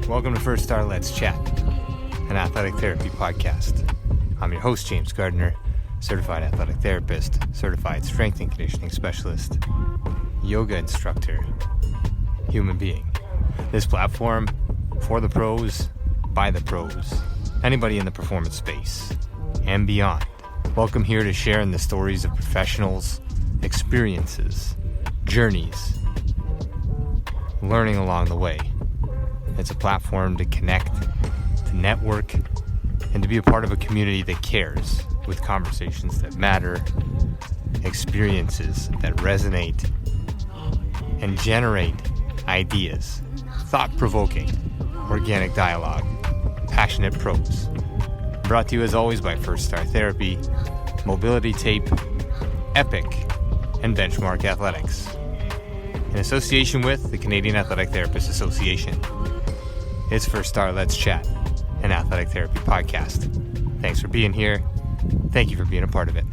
Welcome to First Star Let's Chat, an athletic therapy podcast. I'm your host, James Gardner, certified athletic therapist, certified strength and conditioning specialist, yoga instructor, human being. This platform, for the pros, by the pros, anybody in the performance space, and beyond. Welcome here to share in the stories of professionals, experiences, journeys, learning along the way. It's a platform to connect, to network, and to be a part of a community that cares, with conversations that matter, experiences that resonate, and generate ideas, thought-provoking, organic dialogue, passionate pros. Brought to you as always by First Star Therapy, Mobility Tape, Epic, and Benchmark Athletics. In association with the Canadian Athletic Therapists Association. It's First Star Let's Chat, an athletic therapy podcast. Thanks for being here. Thank you for being a part of it.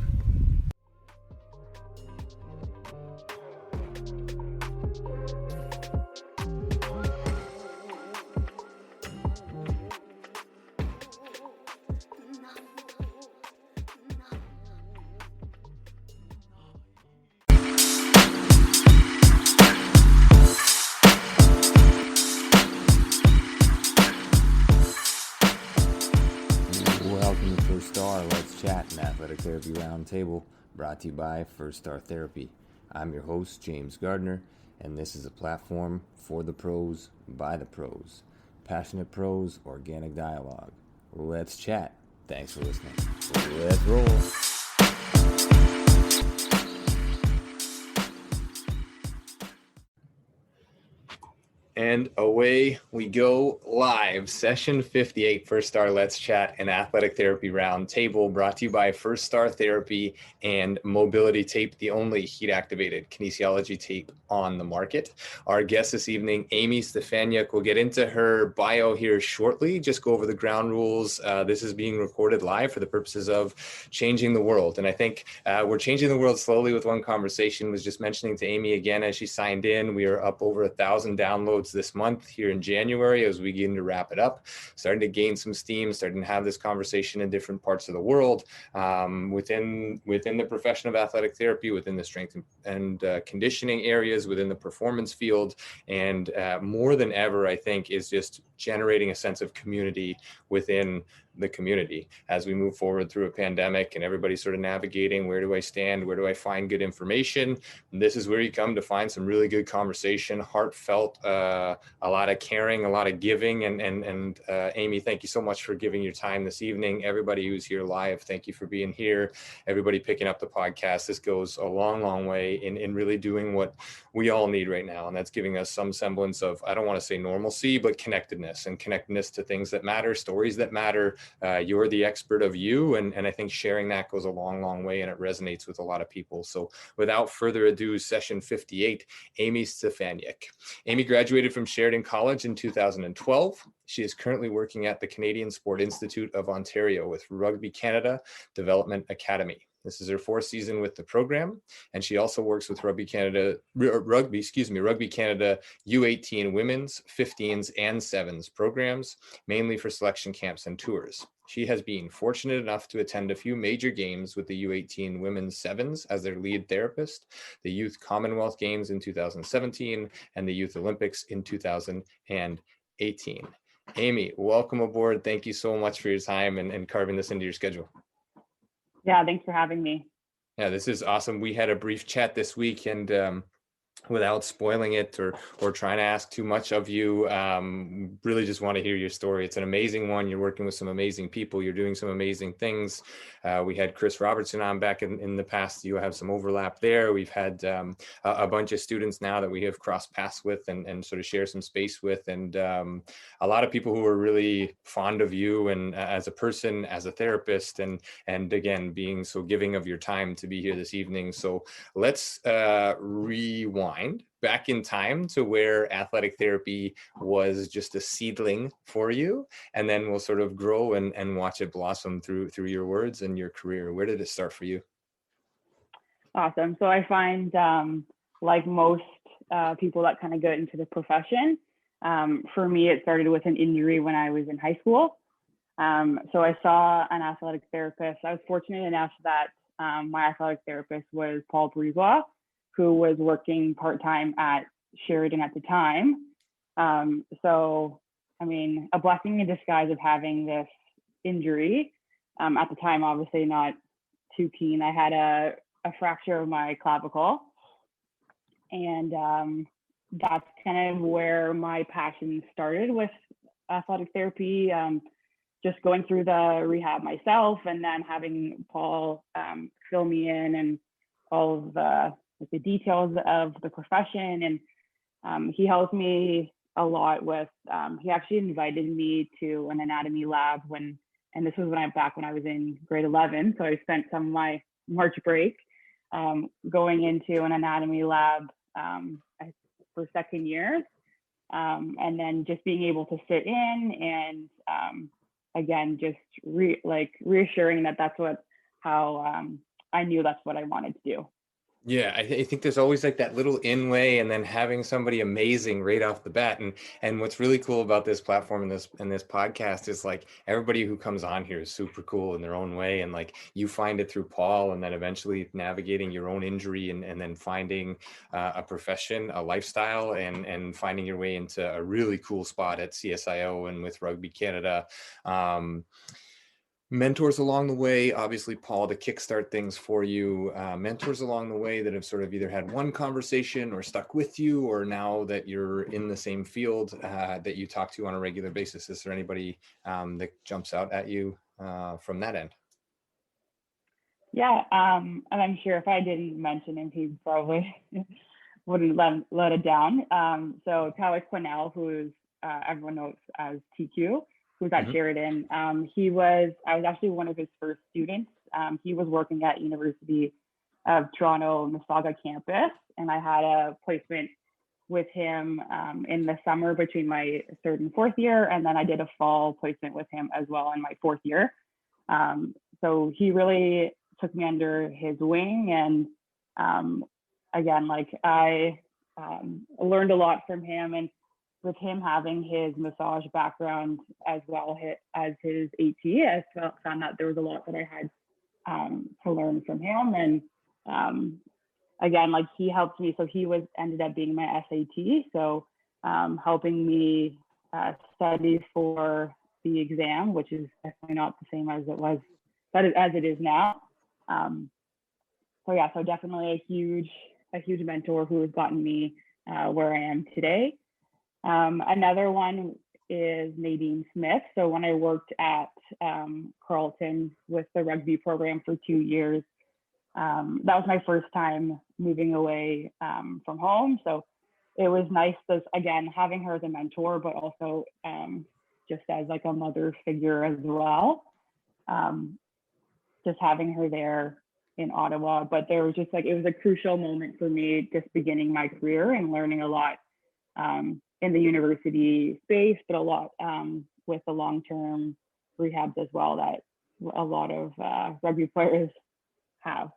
Welcome to First Star Let's Chat, an athletic therapy roundtable brought to you by First Star Therapy. I'm your host, James Gardner, and this is a platform for the pros, by the pros. Passionate pros, organic dialogue. Let's chat. Thanks for listening. Let's roll. And away we go live. Session 58, First Star Let's Chat, an athletic therapy roundtable brought to you by First Star Therapy and Mobility Tape, the only heat-activated kinesiology tape on the market. Our guest this evening, Amy Stefaniuk. We'll get into her bio here shortly, just go over the ground rules. This is being recorded live for the purposes of changing the world. And I think we're changing the world slowly with one conversation. Was just mentioning to Amy again as she signed in, we are up over 1,000 downloads this month here in January as we begin to wrap it up, starting to gain some steam, starting to have this conversation in different parts of the world, within the profession of athletic therapy, within the strength and conditioning areas, within the performance field, and more than ever, I think, is just generating a sense of community within the community as we move forward through a pandemic and everybody's sort of navigating, where do I stand, where do I find good information? And this is where you come to find some really good conversation, heartfelt, a lot of caring, a lot of giving. And Amy, thank you so much for giving your time this evening. Everybody who's here live, thank you for being here. Everybody picking up the podcast. This goes a long, long way in really doing what we all need right now. And that's giving us some semblance of, I don't want to say normalcy, but connectedness to things that matter, stories that matter. You're the expert of you. And I think sharing that goes a long, long way, and it resonates with a lot of people. So without further ado, session 58, Amy Stefaniuk. Amy graduated from Sheridan College in 2012. She is currently working at the Canadian Sport Institute of Ontario with Rugby Canada Development Academy. This is her fourth season with the program, and she also works with Rugby Canada U18 women's, 15s, and 7s programs, mainly for selection camps and tours. She has been fortunate enough to attend a few major games with the U18 women's 7s as their lead therapist, the Youth Commonwealth Games in 2017, and the Youth Olympics in 2018. Amy, welcome aboard. Thank you so much for your time and carving this into your schedule. Yeah, thanks for having me. Yeah, this is awesome. We had a brief chat this week, and without spoiling it or trying to ask too much of you, really just want to hear your story. It's an amazing one. You're working with some amazing people. You're doing some amazing things. We had Chris Robertson on back in the past. You have some overlap there. We've had a bunch of students now that we have crossed paths with and sort of share some space with, and a lot of people who are really fond of you and as a person, as a therapist, and again, being so giving of your time to be here this evening. So let's rewind back in time to where athletic therapy was just a seedling for you, and then we'll sort of grow and watch it blossom through your words and your career. Where did it start for you? Awesome. So I find like most people that kind of go into the profession, For me, it started with an injury when I was in high school. So I saw an athletic therapist. I was fortunate enough that my athletic therapist was Paul Brisebois, who was working part-time at Sheridan at the time. So, I mean, a blessing in disguise of having this injury. At the time, obviously not too keen. I had a fracture of my clavicle. And that's kind of where my passion started with athletic therapy. Just going through the rehab myself, and then having Paul fill me in and all of the details of the profession. And he helped me a lot with, he actually invited me to an anatomy lab and this was back when I was in grade 11. So I spent some of my March break going into an anatomy lab for second year. And then just being able to sit in and again, just reassuring that that's how I knew that's what I wanted to do. Yeah, I think there's always like that little inlay, and then having somebody amazing right off the bat. And what's really cool about this platform and this podcast is like everybody who comes on here is super cool in their own way. And like you find it through Paul, and then eventually navigating your own injury, and then finding a profession, a lifestyle, and finding your way into a really cool spot at CSIO and with Rugby Canada. Mentors along the way, obviously, Paul, to kickstart things for you, mentors along the way that have sort of either had one conversation or stuck with you, or now that you're in the same field that you talk to on a regular basis. Is there anybody that jumps out at you from that end? Yeah, and I'm sure if I didn't mention him, he probably wouldn't let it down. So Tyler Quinnell, who's everyone knows as TQ, who's at Sheridan. I was actually one of his first students. He was working at University of Toronto Mississauga campus, and I had a placement with him in the summer between my third and fourth year, and then I did a fall placement with him as well in my fourth year. So he really took me under his wing, and again, like I learned a lot from him, and with him having his massage background as well as his AT, I found that there was a lot that I had to learn from him. And again, like he helped me. So he ended up being my SAT. So helping me study for the exam, which is definitely not the same as it was, but as it is now. So yeah, so definitely a huge mentor who has gotten me where I am today. Another one is Nadine Smith. So when I worked at Carleton with the rugby program for 2 years, that was my first time moving away from home. So it was nice, again, having her as a mentor, but also just as like a mother figure as well. Just having her there in Ottawa, but there was just like, it was a crucial moment for me just beginning my career and learning a lot in the university space, but a lot with the long-term rehabs as well that a lot of rugby players have.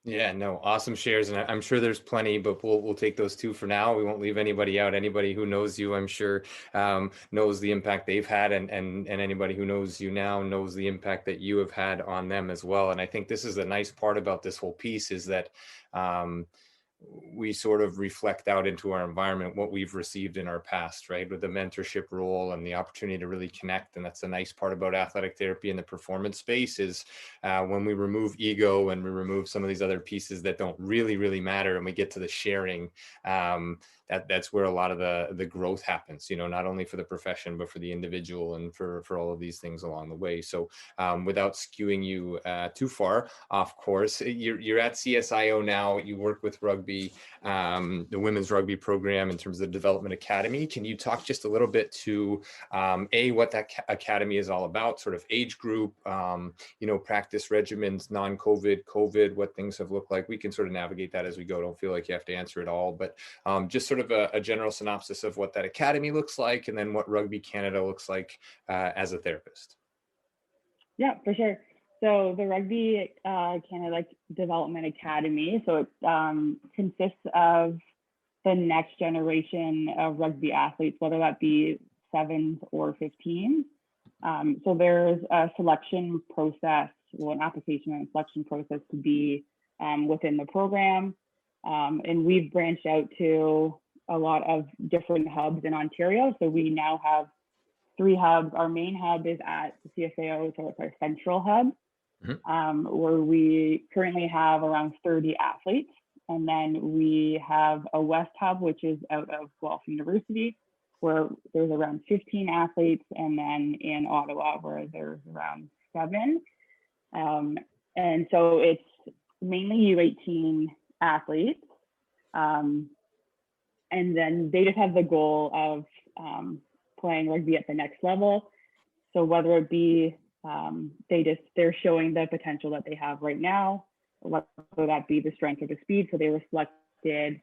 Yeah, no, awesome shares. And I'm sure there's plenty, but we'll take those two for now. We won't leave anybody out. Anybody who knows you, I'm sure, knows the impact they've had, and anybody who knows you now knows the impact that you have had on them as well. And I think this is the nice part about this whole piece is that we sort of reflect out into our environment what we've received in our past, right? With the mentorship role and the opportunity to really connect. And that's the nice part about athletic therapy in the performance space is when we remove ego and we remove some of these other pieces that don't really matter, and we get to the sharing, that's where a lot of the growth happens, you know, not only for the profession, but for the individual and for all of these things along the way. So without skewing you too far off course, you're at CSIO now. You work with rugby, the women's rugby program in terms of the development academy. Can you talk just a little bit to what that academy is all about, sort of age group, you know, practice regimens, non-COVID, COVID, what things have looked like? We can sort of navigate that as we go. Don't feel like you have to answer it all, but just sort of a general synopsis of what that academy looks like, and then what Rugby Canada looks like as a therapist. Yeah, for sure. So the Rugby Canada Development Academy, so it consists of the next generation of rugby athletes, whether that be 7s or 15s. So there's a selection process, well, an application and selection process to be within the program. And we've branched out to a lot of different hubs in Ontario. So we now have 3 hubs. Our main hub is at the CSIO, so it's our central hub, where we currently have around 30 athletes. And then we have a West hub, which is out of Guelph University, where there's around 15 athletes. And then in Ottawa, where there's around 7. And so it's mainly U18 athletes. And then they just have the goal of playing rugby at the next level. So whether it be they're showing the potential that they have right now, whether that be the strength or the speed. So they were selected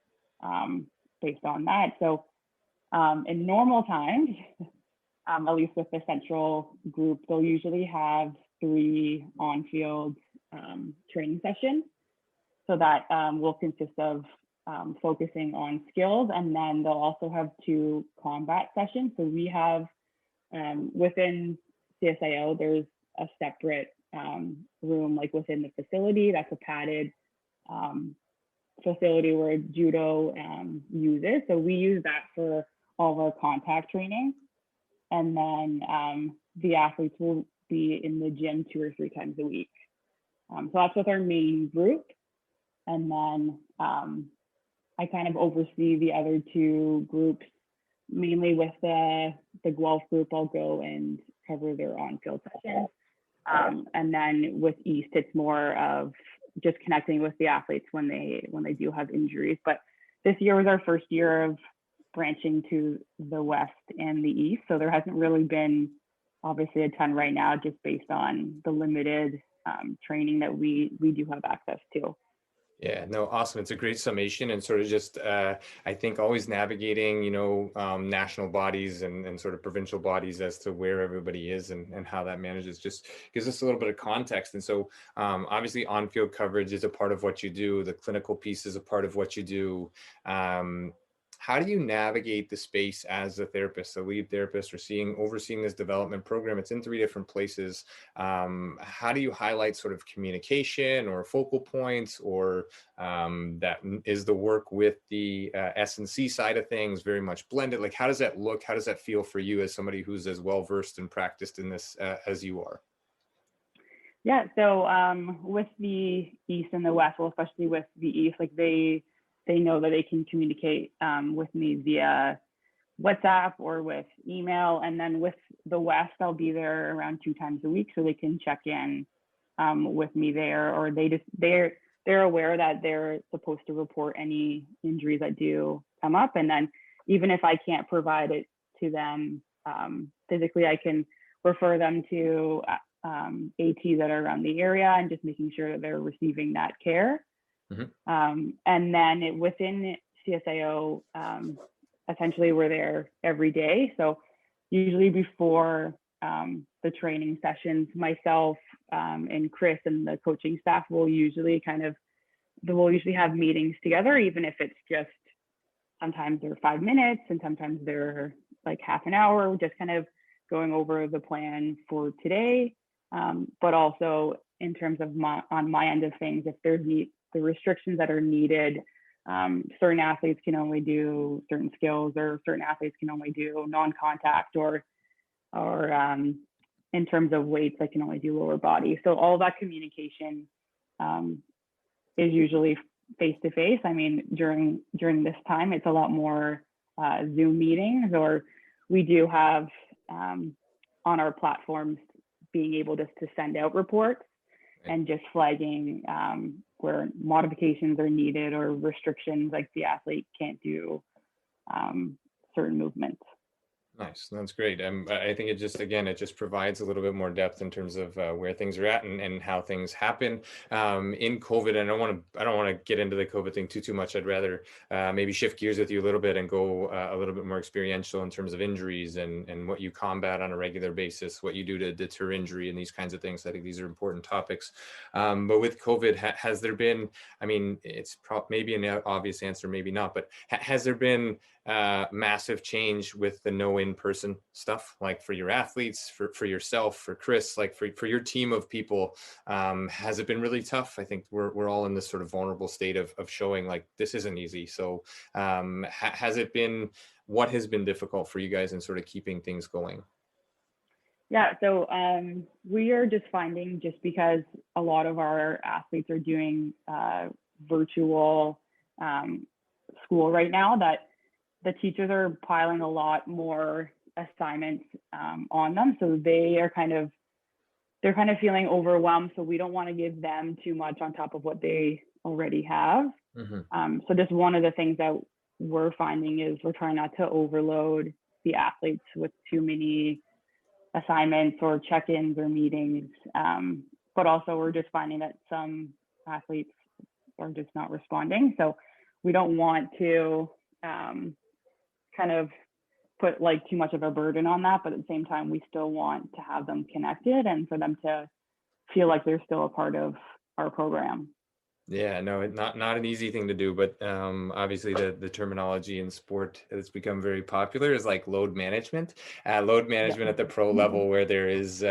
based on that. So in normal times, at least with the central group, they'll usually have 3 on-field training sessions. So that will consist of focusing on skills, and then they'll also have 2 combat sessions. So we have within CSIO, there's a separate room like within the facility that's a padded facility where judo uses. So we use that for all of our contact training, and then the athletes will be in the gym 2 or 3 times a week. So that's with our main group, and then I kind of oversee the other 2 groups. Mainly with the Guelph group, I'll go and cover their on-field sessions. And then with East, it's more of just connecting with the athletes when they do have injuries. But this year was our first year of branching to the West and the East. So there hasn't really been obviously a ton right now, just based on the limited training that we do have access to. Yeah, no, awesome. It's a great summation, and sort of just, I think always navigating, national bodies and sort of provincial bodies as to where everybody is and how that manages just gives us a little bit of context. And so obviously on-field coverage is a part of what you do. The clinical piece is a part of what you do. How do you navigate the space as a therapist, a lead therapist, or overseeing this development program? It's in 3 different places. How do you highlight sort of communication or focal points, or that is the work with the S&C side of things very much blended? Like, how does that look? How does that feel for you as somebody who's as well versed and practiced in this as you are? Yeah, so with the East and the West, well, especially with the East, like they know that they can communicate with me via WhatsApp or with email. And then with the West, I'll be there around 2 times a week, so they can check in with me there, or they're aware that they're supposed to report any injuries that do come up. And then even if I can't provide it to them physically, I can refer them to ATs that are around the area, and just making sure that they're receiving that care. And then within CSIO, essentially we're there every day. So usually before the training sessions, myself and Chris and the coaching staff will usually have meetings together, even if it's just, sometimes they're 5 minutes and sometimes they're like half an hour, just kind of going over the plan for today. But also in terms of on my end of things, if there's the restrictions that are needed, certain athletes can only do certain skills, or certain athletes can only do non-contact, or in terms of weights, I can only do lower body. So all that communication is usually face-to-face. I mean, during this time, it's a lot more Zoom meetings, or we do have on our platforms being able to send out reports and just flagging where modifications are needed or restrictions, like the athlete can't do certain movements. Nice. That's great. I think it just provides a little bit more depth in terms of where things are at and how things happen in COVID. And I don't want to get into the COVID thing too much. I'd rather maybe shift gears with you a little bit and go a little bit more experiential in terms of injuries and what you combat on a regular basis, what you do to deter injury and these kinds of things. I think these are important topics. But with COVID, has there been, I mean, it's maybe an obvious answer, maybe not, but has there been massive change with the no in-person stuff, like for your athletes, for yourself, for Chris, like for your team of people? Has it been really tough? I think we're all in this sort of vulnerable state of showing like this isn't easy. So has it been, what has been difficult for you guys in sort of keeping things going? Yeah, so we are just finding, just because a lot of our athletes are doing virtual school right now, that the teachers are piling a lot more assignments on them. So they're kind of feeling overwhelmed. So we don't want to give them too much on top of what they already have. So just one of the things that we're finding is we're trying not to overload the athletes with too many assignments or check-ins or meetings. But also we're just finding that some athletes are just not responding. So we don't want to kind of put like too much of a burden on that, but at the same time, we still want to have them connected and for them to feel like they're still a part of our program. Yeah, no, not an easy thing to do, but obviously the terminology in sport that's become very popular is like load management. Load management at the pro level, where there is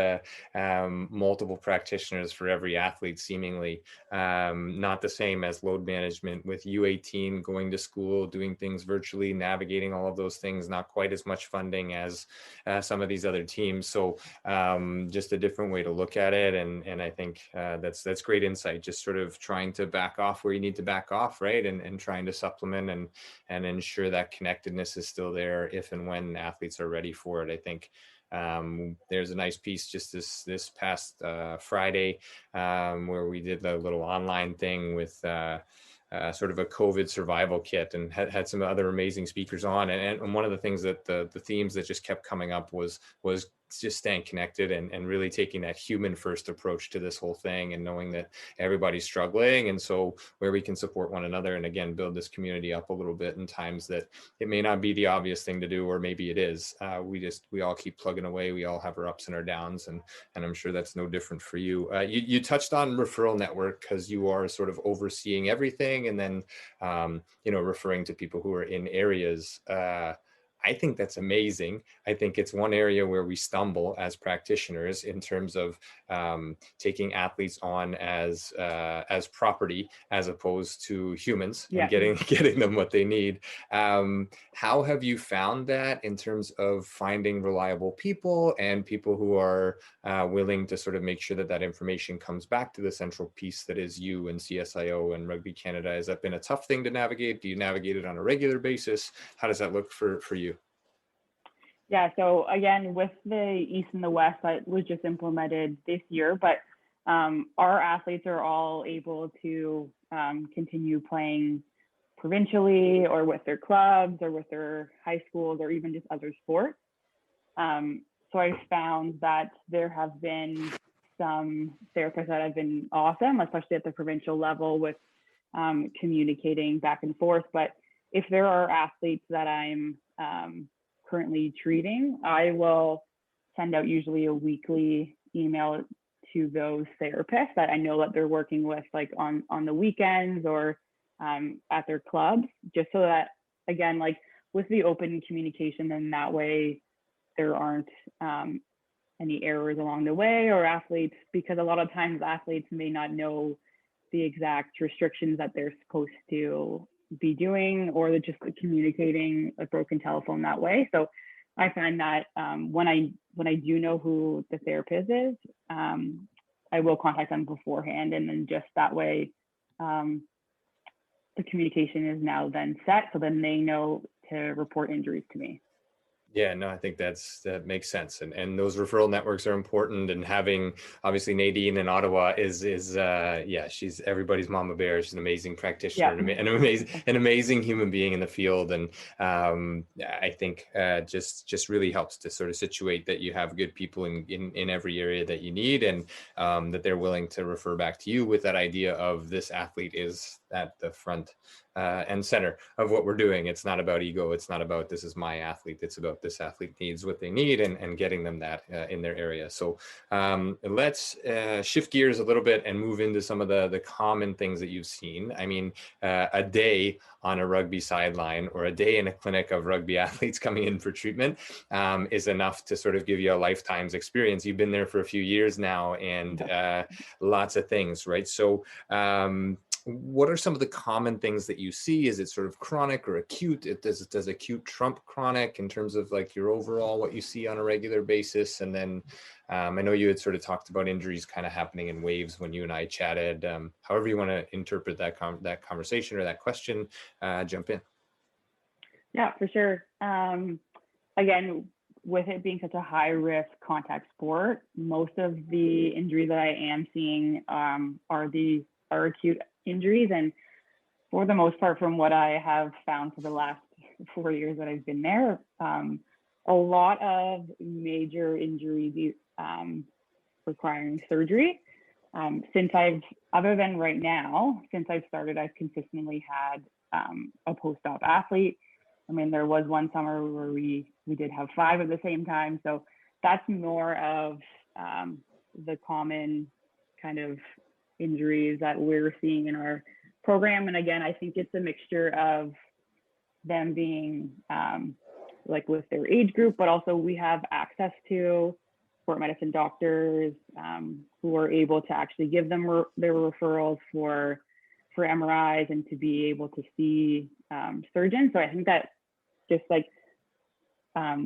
multiple practitioners for every athlete, seemingly not the same as load management with U18, going to school, doing things virtually, navigating all of those things. Not quite as much funding as some of these other teams. So just a different way to look at it, and I think that's great insight. Just sort of trying to back off where you need to back off, right? And trying to supplement and ensure that connectedness is still there if and when athletes are ready for it. I think there's a nice piece just this past Friday where we did a little online thing with sort of a COVID survival kit, and had some other amazing speakers on. And one of the things that the themes that just kept coming up was just staying connected and really taking that human first approach to this whole thing, and knowing that everybody's struggling. And so where we can support one another and again, build this community up a little bit in times that it may not be the obvious thing to do, or maybe it is. We all keep plugging away. We all have our ups and our downs. And I'm sure that's no different for you. You touched on referral network because you are sort of overseeing everything, and then, referring to people who are in areas. I think that's amazing. I think it's one area where we stumble as practitioners in terms of taking athletes on as property as opposed to humans, and getting them what they need. How have you found that in terms of finding reliable people and people who are willing to sort of make sure that information comes back to the central piece that is you and CSIO and Rugby Canada? Has that been a tough thing to navigate? Do you navigate it on a regular basis? How does that look for you? Yeah, so again, with the East and the West, that was just implemented this year, but our athletes are all able to continue playing provincially or with their clubs or with their high schools or even just other sports. So I found that there have been some therapists that have been awesome, especially at the provincial level with communicating back and forth. But if there are athletes that I'm currently treating, I will send out usually a weekly email to those therapists that I know that they're working with, like on the weekends or at their clubs, just so that, again, like with the open communication, then that way there aren't any errors along the way, or athletes, because a lot of times athletes may not know the exact restrictions that they're supposed to be doing, or they're just communicating a broken telephone that way. So I find that when I do know who the therapist is, I will contact them beforehand, and then just that way the communication is now then set, so then they know to report injuries to me. Yeah, no, I think that makes sense, and those referral networks are important. And having obviously Nadine in Ottawa is yeah, she's everybody's mama bear. She's an amazing practitioner, Yeah, and an amazing human being in the field. And I think just really helps to sort of situate that you have good people in every area that you need, and that they're willing to refer back to you with that idea of this athlete is at the front and center of what we're doing. It's not about ego. It's not about this is my athlete. It's about this athlete needs what they need, and getting them that in their area. So let's shift gears a little bit and move into some of the common things that you've seen. I mean, a day on a rugby sideline or a day in a clinic of rugby athletes coming in for treatment is enough to sort of give you a lifetime's experience. You've been there for a few years now, and lots of things, right? So what are some of the common things that you see? Is it sort of chronic or acute? Does acute trump chronic in terms of like your overall what you see on a regular basis? And then I know you had sort of talked about injuries kind of happening in waves when you and I chatted. However you want to interpret that conversation or that question, jump in. Yeah, for sure. Again, with it being such a high risk contact sport, most of the injuries that I am seeing are acute injuries. And for the most part, from what I have found for the last 4 years that I've been there, a lot of major injuries requiring surgery. Other than right now, since I've started, I've consistently had a post-op athlete. I mean, there was one summer where we did have 5 at the same time. So that's more of the common kind of injuries that we're seeing in our program. And again, I think it's a mixture of them being like with their age group, but also we have access to sport medicine doctors who are able to actually give them their referrals for MRIs and to be able to see surgeons. So I think that just like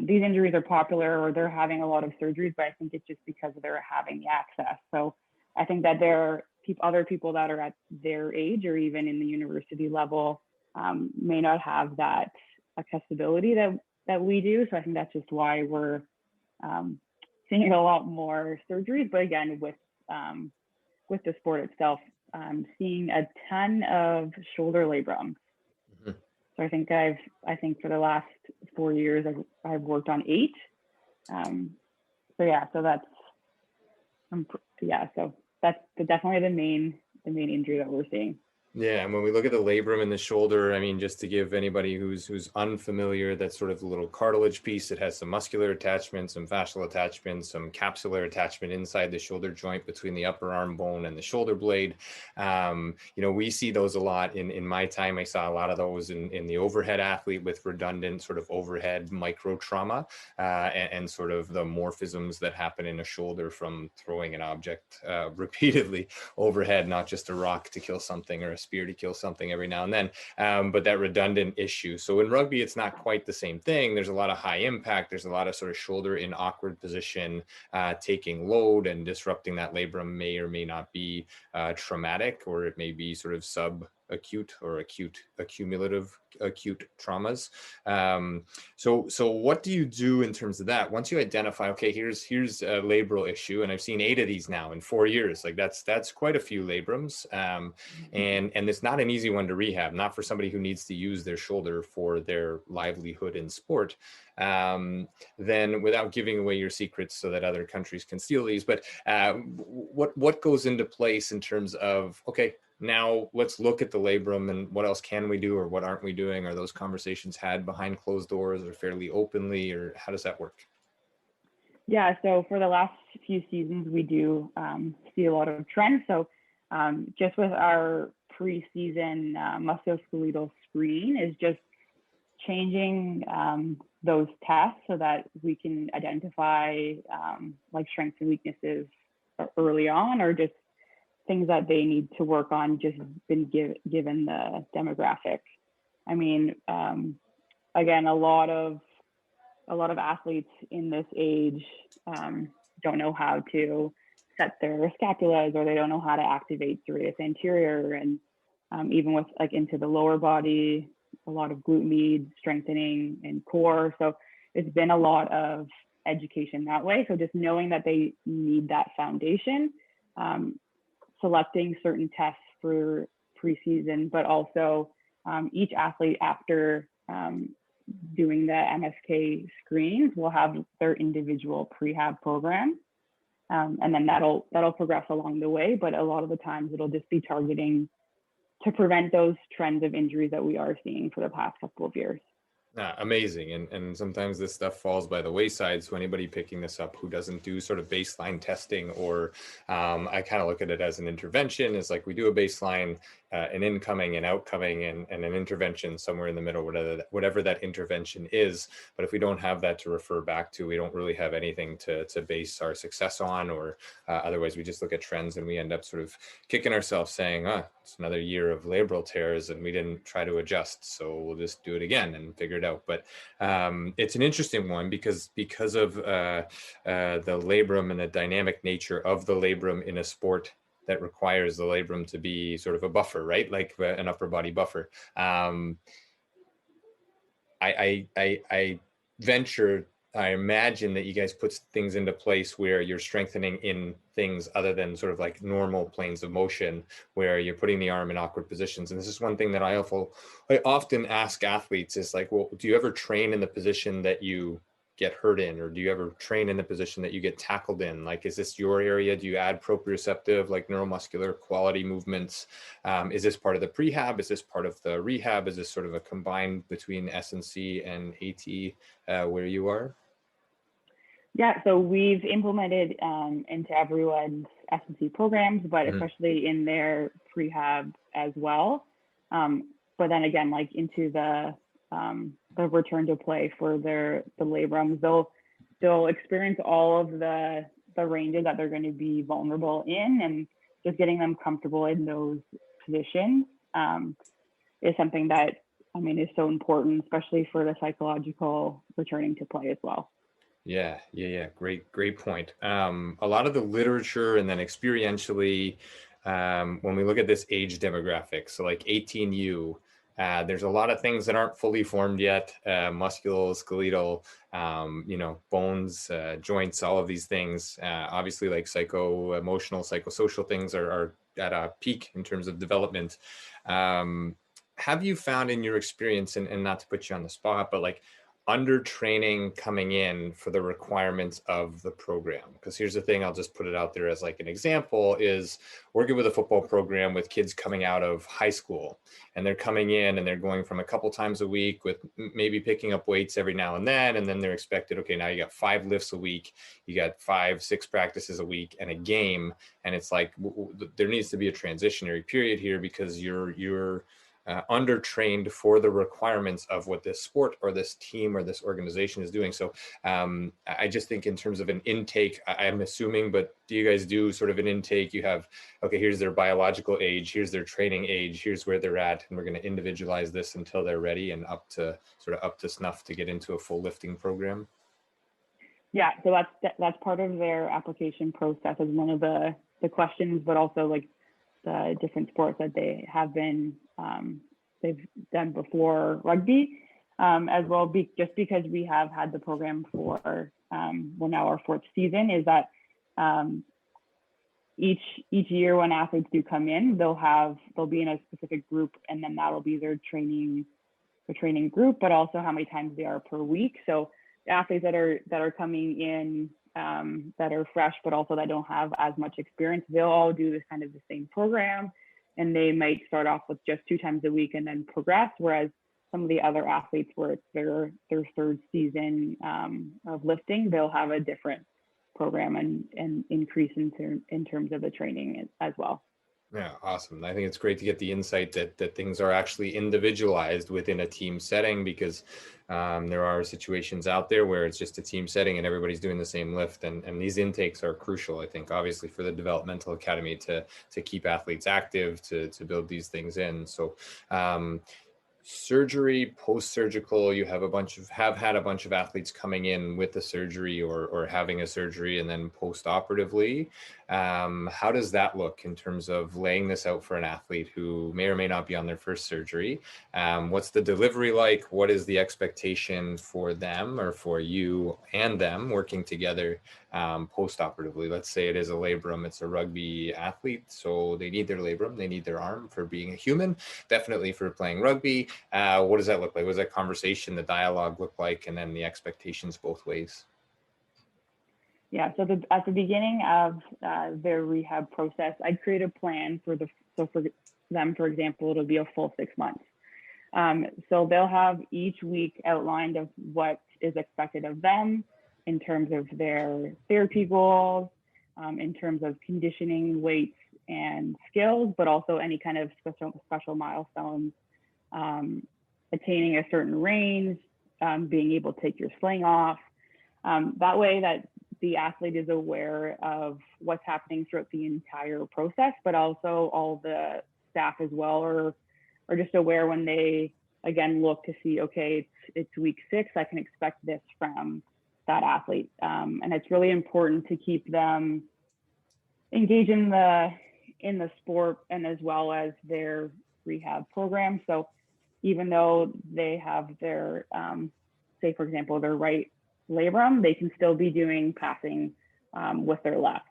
these injuries are popular or they're having a lot of surgeries, but I think it's just because they're having the access. So I think that there are other people that are at their age or even in the university level may not have that accessibility that we do. So I think that's just why we're seeing a lot more surgeries. But again, with the sport itself, seeing a ton of shoulder labrums. Mm-hmm. So I think for the last 4 years, I've worked on 8. So that's definitely the main injury that we're seeing. Yeah, and when we look at the labrum in the shoulder, I mean, just to give anybody who's unfamiliar, that's sort of the little cartilage piece. It has some muscular attachment, some fascial attachment, some capsular attachment inside the shoulder joint between the upper arm bone and the shoulder blade. We see those a lot. In my time, I saw a lot of those in the overhead athlete with redundant sort of overhead micro trauma and sort of the morphisms that happen in a shoulder from throwing an object repeatedly overhead, not just a rock to kill something or a spear to kill something every now and then, but that redundant issue. So in rugby, it's not quite the same thing. There's a lot of high impact. There's a lot of sort of shoulder in awkward position, taking load and disrupting that labrum may or may not be traumatic, or it may be sort of subacute or accumulative acute traumas. So what do you do in terms of that? Once you identify, okay, here's a labral issue, and I've seen 8 of these now in 4 years. Like that's quite a few labrums, and it's not an easy one to rehab. Not for somebody who needs to use their shoulder for their livelihood in sport. Then, without giving away your secrets so that other countries can steal these, but what goes into place in terms of, okay, now let's look at the labrum and what else can we do or what aren't we doing? Are those conversations had behind closed doors or fairly openly, or how does that work? Yeah, so for the last few seasons, we do see a lot of trends. So just with our preseason musculoskeletal screen is just changing those tests so that we can identify like strengths and weaknesses early on, or just things that they need to work on, just been given the demographic. I mean, again, a lot of athletes in this age don't know how to set their scapulas, or they don't know how to activate serratus anterior, and even with like into the lower body, a lot of glute med strengthening and core. So it's been a lot of education that way. So just knowing that they need that foundation, selecting certain tests for preseason, but also each athlete after doing the MSK screens will have their individual prehab program. And then that'll progress along the way. But a lot of the times it'll just be targeting to prevent those trends of injuries that we are seeing for the past couple of years. Amazing. And sometimes this stuff falls by the wayside. So anybody picking this up who doesn't do sort of baseline testing, or I kind of look at it as an intervention. It's like we do a baseline, an incoming and outcoming, and an intervention somewhere in the middle, whatever that intervention is. But if we don't have that to refer back to, we don't really have anything to base our success on, or otherwise we just look at trends and we end up sort of kicking ourselves saying, it's another year of labral tears and we didn't try to adjust. So we'll just do it again and figure it out. But it's an interesting one because of the labrum and the dynamic nature of the labrum in a sport that requires the labrum to be sort of a buffer, right? Like an upper body buffer. I venture, I imagine that you guys put things into place where you're strengthening in things other than sort of like normal planes of motion, where you're putting the arm in awkward positions. And this is one thing that I often ask athletes is like, well, do you ever train in the position that you get hurt in, or do you ever train in the position that you get tackled in? Like, is this your area? Do you add proprioceptive, like neuromuscular quality movements? Is this part of the prehab? Is this part of the rehab? Is this sort of a combined between S&C and AT where you are? Yeah, so we've implemented into everyone's S&C programs, but especially in their prehab as well. But then again, like into the return to play for the labrums, they'll experience all of the ranges that they're going to be vulnerable in, and just getting them comfortable in those positions is something that is so important, especially for the psychological returning to play as well. Yeah. Great point. A lot of the literature and then experientially, when we look at this age demographic, so like 18U, there's a lot of things that aren't fully formed yet, musculoskeletal, bones, joints, all of these things. Obviously, like psycho-emotional, psychosocial things are at a peak in terms of development. Have you found in your experience, and not to put you on the spot, but like under training coming in for the requirements of the program? Because here's the thing, I'll just put it out there as like an example, is working with a football program with kids coming out of high school, and they're coming in and they're going from a couple times a week with maybe picking up weights every now and then they're expected, okay, now you got 5 lifts a week, you got 5-6 practices a week and a game. And it's like, there needs to be a transitionary period here, because you're undertrained for the requirements of what this sport or this team or this organization is doing. So I just think in terms of an intake, I'm assuming, but do you guys do sort of an intake? You have, okay, here's their biological age, here's their training age, here's where they're at, and we're going to individualize this until they're ready and up to snuff to get into a full lifting program? Yeah, so that's part of their application process as one of the questions, but also like the different sports that they have been they've done before rugby as well. Just because we have had the program for now our 4th season, is that each year when athletes do come in, they'll be in a specific group, and then that'll be their training group, but also how many times they are per week. So the athletes that are coming in that are fresh, but also that don't have as much experience, they'll all do this kind of the same program, and they might start off with just 2 times a week and then progress. Whereas some of the other athletes, where it's their 3rd season of lifting, they'll have a different program and increase in terms of the training as well. Yeah, awesome. I think it's great to get the insight that things are actually individualized within a team setting, because there are situations out there where it's just a team setting and everybody's doing the same lift, and these intakes are crucial, I think, obviously for the developmental academy to keep athletes active, to build these things in. So surgery, post-surgical, you have had a bunch of athletes coming in with the surgery or having a surgery and then post-operatively. How does that look in terms of laying this out for an athlete who may or may not be on their first surgery? What's the delivery like? What is the expectation for them or for you and them working together post-operatively? Let's say it is a labrum, it's a rugby athlete, so they need their labrum, they need their arm for being a human, definitely for playing rugby. What does that look like? What does that conversation, the dialogue look like, and then the expectations both ways? Yeah, so at the beginning of their rehab process, I'd create a plan for them, for example, it'll be a full 6 months. So they'll have each week outlined of what is expected of them in terms of their therapy goals, in terms of conditioning, weights, and skills, but also any kind of special milestones, attaining a certain range, being able to take your sling off. That way that the athlete is aware of what's happening throughout the entire process, but also all the staff as well are just aware when they, again, look to see, okay, it's week 6, I can expect this from that athlete. And it's really important to keep them engaged in the sport and as well as their rehab program. So even though they have their, say, for example, their right labrum, they can still be doing passing with their left.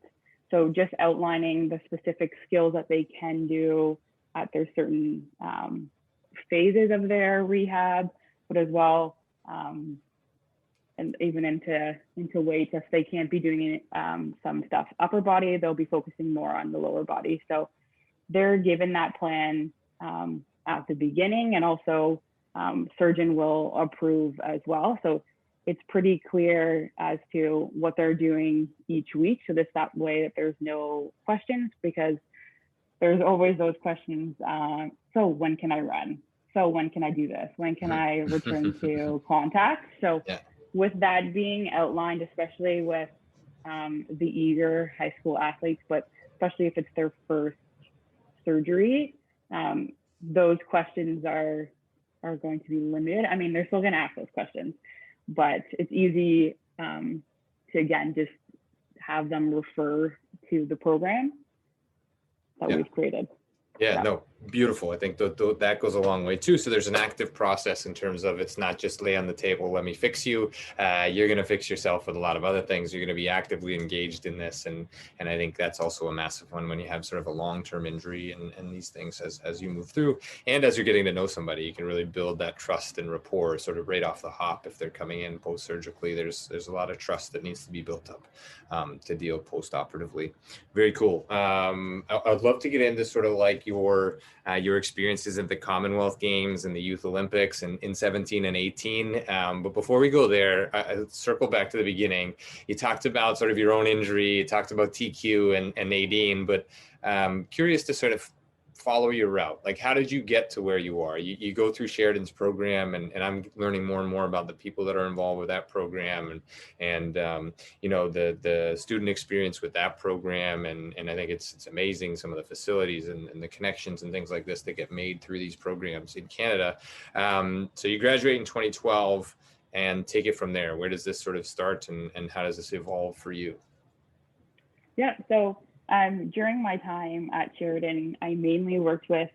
So just outlining the specific skills that they can do at their certain phases of their rehab, but as well, and even into weights, if they can't be doing some stuff upper body, they'll be focusing more on the lower body. So they're given that plan at the beginning, and also surgeon will approve as well. So it's pretty clear as to what they're doing each week. So that way that there's no questions, because there's always those questions. So when can I run? So when can I do this? When can I return to contact? So yeah. With that being outlined, especially with the eager high school athletes, but especially if it's their first surgery, those questions are going to be limited. I mean, they're still going to ask those questions, but it's easy to, again, just have them refer to the program that we've created. Yeah, no, beautiful. I think that goes a long way too. So there's an active process in terms of, it's not just lay on the table, let me fix you. You're going to fix yourself with a lot of other things. You're going to be actively engaged in this. And I think that's also a massive one when you have sort of a long-term injury and these things as you move through. And as you're getting to know somebody, you can really build that trust and rapport sort of right off the hop. If they're coming in post-surgically, there's a lot of trust that needs to be built up to deal post-operatively. Very cool. I'd love to get into sort of like your experiences at the Commonwealth Games and the Youth Olympics in 17 and 18. But before we go there, I circle back to the beginning. You talked about sort of your own injury, you talked about TQ and Nadine, but curious to sort of follow your route. Like, how did you get to where you are? You go through Sheridan's program, and I'm learning more and more about the people that are involved with that program and you know, the student experience with that program. And I think it's amazing, some of the facilities and the connections and things like this that get made through these programs in Canada. So you graduate in 2012 and take it from there. Where does this sort of start, and how does this evolve for you? Yeah, so during my time at Sheridan, I mainly worked with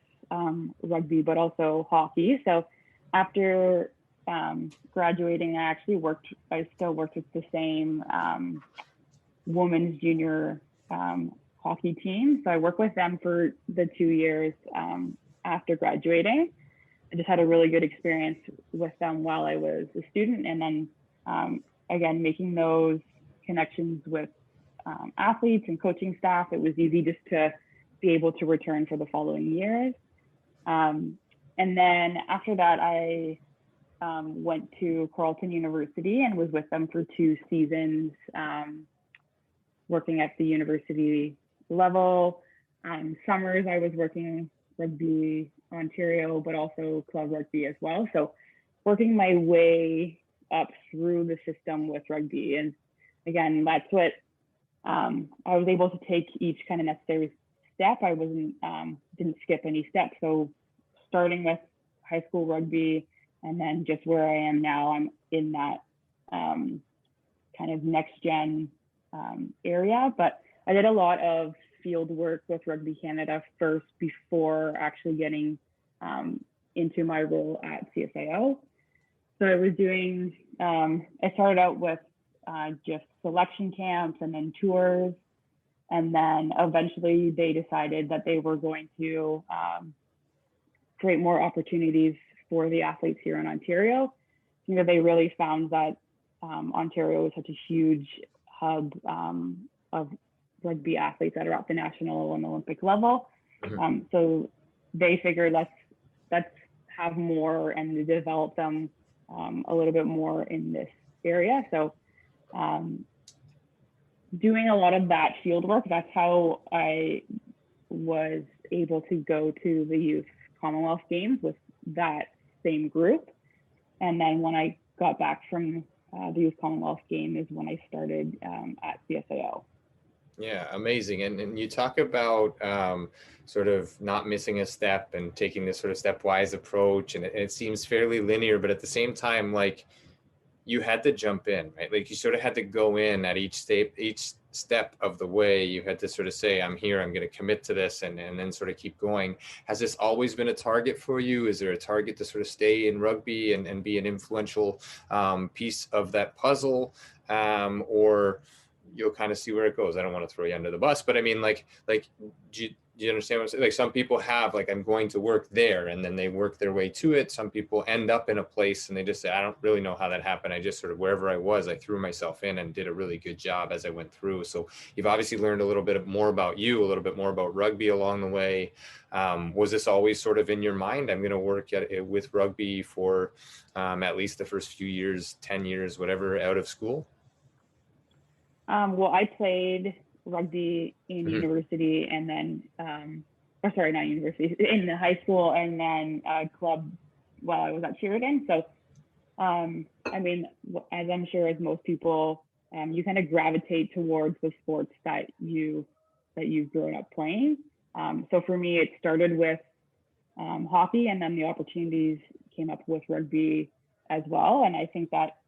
rugby, but also hockey. So after graduating, I still worked with the same women's junior hockey team. So I worked with them for the 2 years after graduating. I just had a really good experience with them while I was a student. And then again, making those connections with athletes and coaching staff, it was easy just to be able to return for the following years. And then after that, I went to Carleton University and was with them for 2 seasons, working at the university level. Summers, I was working Rugby Ontario, but also club rugby as well. So working my way up through the system with rugby. And again, that's what I was able to take each kind of necessary step. I didn't skip any steps. So starting with high school rugby, and then just where I am now, I'm in that kind of next gen area. But I did a lot of field work with Rugby Canada first before actually getting into my role at CSIO. So I was doing, I started out with just selection camps and then tours. And then eventually they decided that they were going to create more opportunities for the athletes here in Ontario. You know, they really found that Ontario is such a huge hub of rugby athletes that are at the national and Olympic level. Mm-hmm. So they figured let's have more and develop them a little bit more in this area. So doing a lot of that field work, that's how I was able to go to the Youth Commonwealth Games with that same group. And then when I got back from the Youth Commonwealth game is when I started at CSIO. Yeah, amazing. And you talk about sort of not missing a step and taking this sort of stepwise approach. And it seems fairly linear, but at the same time, like, you had to jump in, right? Like, you sort of had to go in at each step of the way. You had to sort of say, I'm here, I'm going to commit to this, and then sort of keep going. Has this always been a target for you? Is there a target to sort of stay in rugby and be an influential piece of that puzzle? Or you'll kind of see where it goes? I don't want to throw you under the bus, but I mean, do you understand what I'm saying? Like, some people have, like, I'm going to work there, and then they work their way to it. Some people end up in a place and they just say, I don't really know how that happened. I just sort of, wherever I was, I threw myself in and did a really good job as I went through. So you've obviously learned a little bit more about you, a little bit more about rugby along the way. Was this always sort of in your mind? I'm going to work with rugby for at least the first few years, 10 years, whatever, out of school? Well, I played rugby in Mm-hmm. university, and then, or sorry, not university, in the high school, and then club while I was at Sheridan. So, I mean, as I'm sure as most people, you kind of gravitate towards the sports that you've grown up playing. So for me, it started with hockey, and then the opportunities came up with rugby as well. And I think that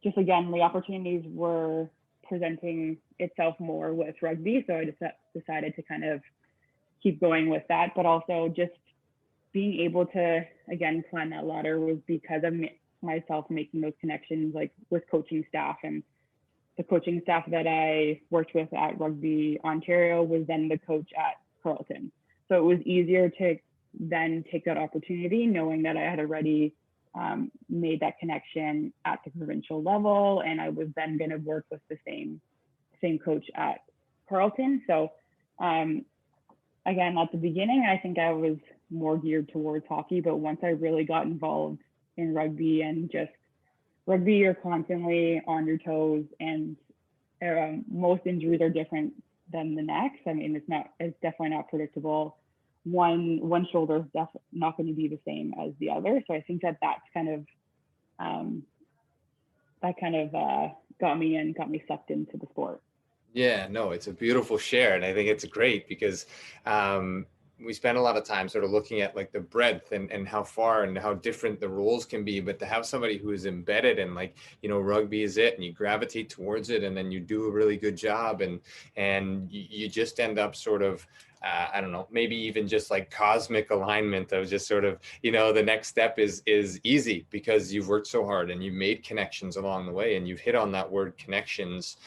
just, again, the opportunities were presenting itself more with rugby. So I just decided to kind of keep going with that, but also just being able to, again, climb that ladder was because of myself making those connections, like with coaching staff. And the coaching staff that I worked with at Rugby Ontario was then the coach at Carleton. So it was easier to then take that opportunity, knowing that I had already made that connection at the provincial level, and I was then going to work with the same coach at Carleton. So again, at the beginning, I think I was more geared towards hockey, but once I really got involved in rugby, and just rugby, you're constantly on your toes, and most injuries are different than the next. I mean, it's definitely not predictable. One shoulder is not going to be the same as the other. So I think that's kind of got me sucked into the sport. Yeah, no, it's a beautiful share. And I think it's great because we spend a lot of time sort of looking at, like, the breadth and how far and how different the roles can be. But to have somebody who is embedded in, like, rugby is it, and you gravitate towards it, and then you do a really good job, and you just end up sort of, I don't know, maybe even just like cosmic alignment of just sort of, the next step is easy because you've worked so hard and you've made connections along the way, and you've hit on that word connections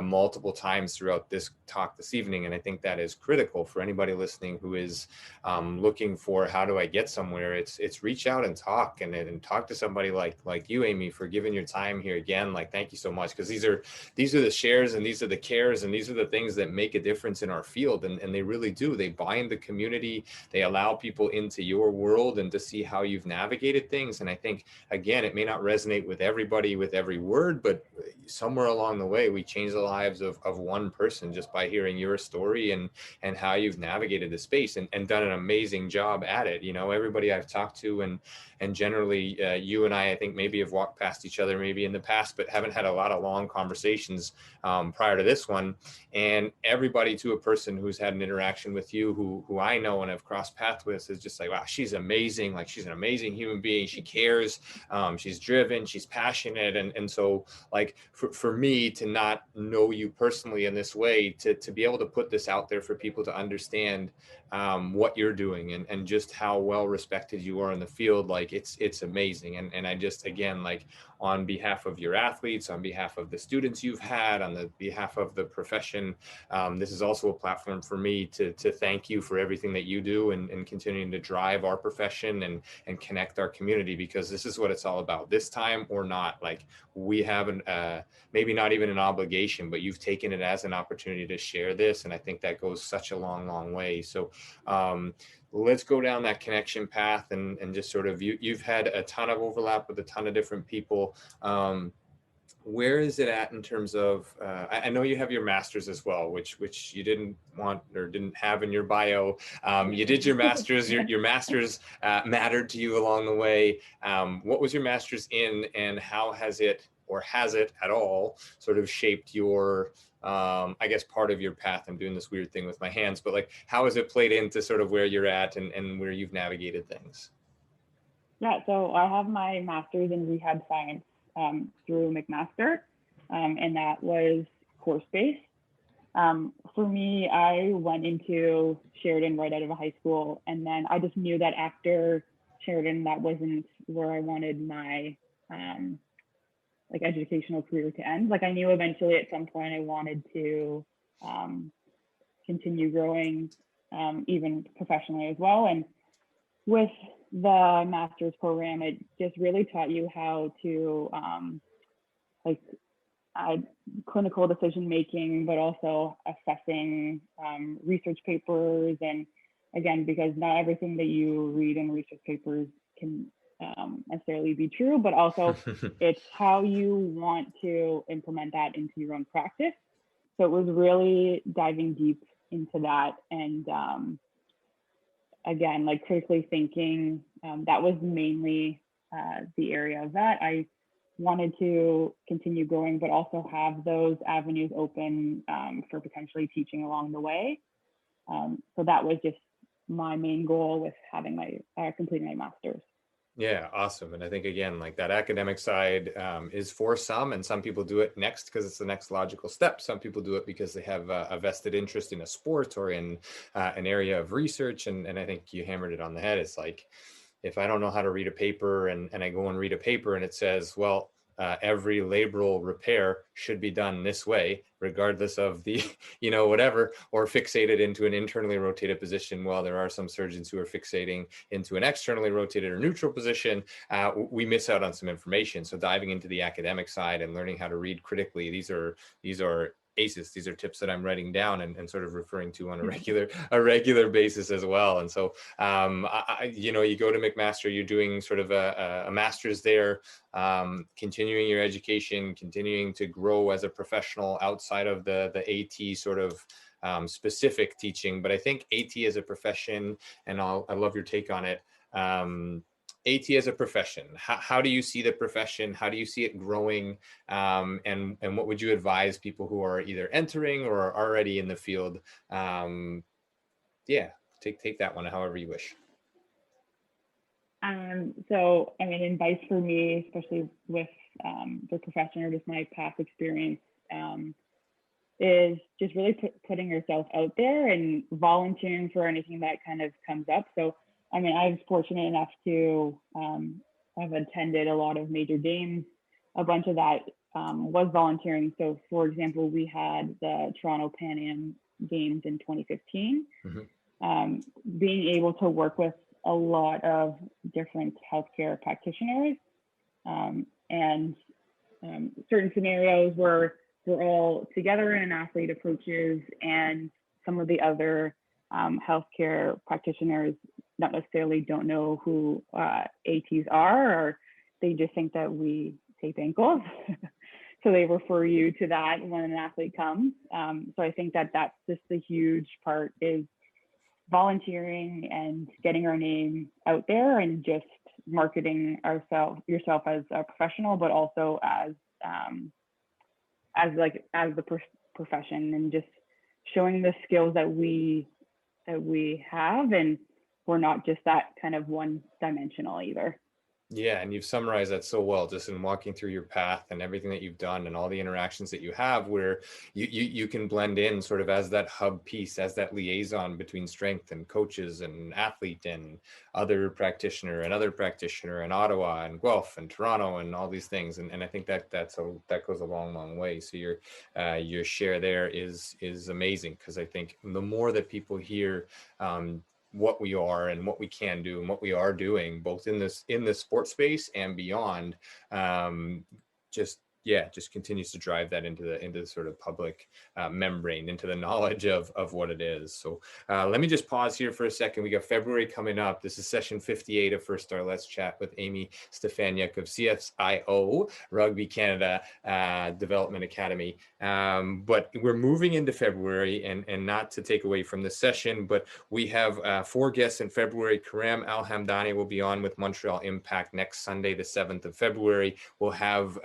multiple times throughout this talk this evening. And I think that is critical for anybody listening who is looking for, how do I get somewhere? It's reach out and talk and talk to somebody like you, Amy, for giving your time here again. Like, thank you so much, because these are the shares, and these are the cares, and these are the things that make a difference in our field. And they really do. They bind the community. They allow people into your world and to see how you've navigated things. And I think, again, it may not resonate with everybody with every word, but somewhere along the way, we change the lives of one person just by hearing your story and how you've navigated the space and done an amazing job at it. Everybody I've talked to, and generally you and I think maybe have walked past each other maybe in the past, but haven't had a lot of long conversations prior to this one. And everybody, to a person who's had an interaction conversation with you, who I know and have crossed paths with, is just like, wow, she's amazing. Like, she's an amazing human being. She cares. She's driven. She's passionate. And so, like, for me to not know you personally in this way, to be able to put this out there for people to understand what you're doing, and just how well respected you are in the field, like, it's amazing. And I just, again, like, on behalf of your athletes, on behalf of the students you've had, on the behalf of the profession, this is also a platform for me to thank you for everything that you do, and continuing to drive our profession and connect our community, because this is what it's all about. This time or not, like, we have maybe not even an obligation, but you've taken it as an opportunity to share this, and I think that goes such a long way. So let's go down that connection path, and just sort of, you've had a ton of overlap with a ton of different people. Where is it at in terms of, I know you have your master's as well, which you didn't want or didn't have in your bio. You did your master's. Your master's mattered to you along the way. What was your master's in, and how has it, or has it at all, sort of shaped your, I guess, part of your path? I'm doing this weird thing with my hands, but, like, how has it played into sort of where you're at, and where you've navigated things? Yeah, so I have my master's in rehab science through McMaster, and that was course-based. For me, I went into Sheridan right out of high school, and then I just knew that after Sheridan, that wasn't where I wanted my like educational career to end. Like, I knew eventually at some point I wanted to continue growing, even professionally as well. And with the master's program, it just really taught you how to like clinical decision making, but also assessing research papers. And again, because not everything that you read in research papers can necessarily be true, but also it's how you want to implement that into your own practice. So it was really diving deep into that, and again, like, critically thinking. That was mainly the area of that. I wanted to continue growing, but also have those avenues open for potentially teaching along the way. So that was just my main goal with having my completing my master's. Yeah, awesome. And I think, again, like, that academic side is for some, and some people do it next because it's the next logical step. Some people do it because they have a vested interest in a sport or in an area of research. And I think you hammered it on the head. It's like, if I don't know how to read a paper, and I go and read a paper, and it says, well, every labral repair should be done this way, regardless of the, whatever, or fixated into an internally rotated position. Well, there are some surgeons who are fixating into an externally rotated or neutral position. We miss out on some information. So diving into the academic side and learning how to read critically, these are ACEs. These are tips that I'm writing down and sort of referring to on a regular basis as well. And so, you go to McMaster, you're doing sort of a master's there, continuing your education, continuing to grow as a professional outside of the AT sort of specific teaching. But I think AT as a profession, and I love your take on it. AT as a profession, how do you see the profession? How do you see it growing? And what would you advise people who are either entering or are already in the field? Take that one however you wish. So, I mean, advice for me, especially with the profession or just my past experience, is just really putting yourself out there and volunteering for anything that kind of comes up. So, I mean, I was fortunate enough to have attended a lot of major games. A bunch of that was volunteering. So, for example, we had the Toronto Pan Am Games in 2015. Mm-hmm. Being able to work with a lot of different healthcare practitioners, and certain scenarios where we're all together in athlete approaches, and some of the other healthcare practitioners not necessarily don't know who ATs are, or they just think that we tape ankles. So they refer you to that when an athlete comes. So I think that that's just a huge part, is volunteering and getting our name out there, and just marketing yourself as a professional, but also as the profession, and just showing the skills that we that we have, and we're not just that kind of one-dimensional either. Yeah, and you've summarized that so well just in walking through your path and everything that you've done and all the interactions that you have, where you can blend in sort of as that hub piece, as that liaison between strength and coaches and athlete and other practitioner in Ottawa and Guelph and Toronto and all these things. And I think that that goes a long way. So your share there is amazing, because I think the more that people hear what we are and what we can do and what we are doing, both in this sports space and beyond, just continues to drive that into the sort of public membrane, into the knowledge of what it is. So let me just pause here for a second. We got February coming up. This is session 58 of First Star Let's Chat with Amy Stefaniuk of CSIO Rugby Canada Development Academy. But we're moving into February, and not to take away from the session, but we have 4 guests in February. Karam Al-Hamdani will be on with Montreal Impact next Sunday, the 7th of February. We'll have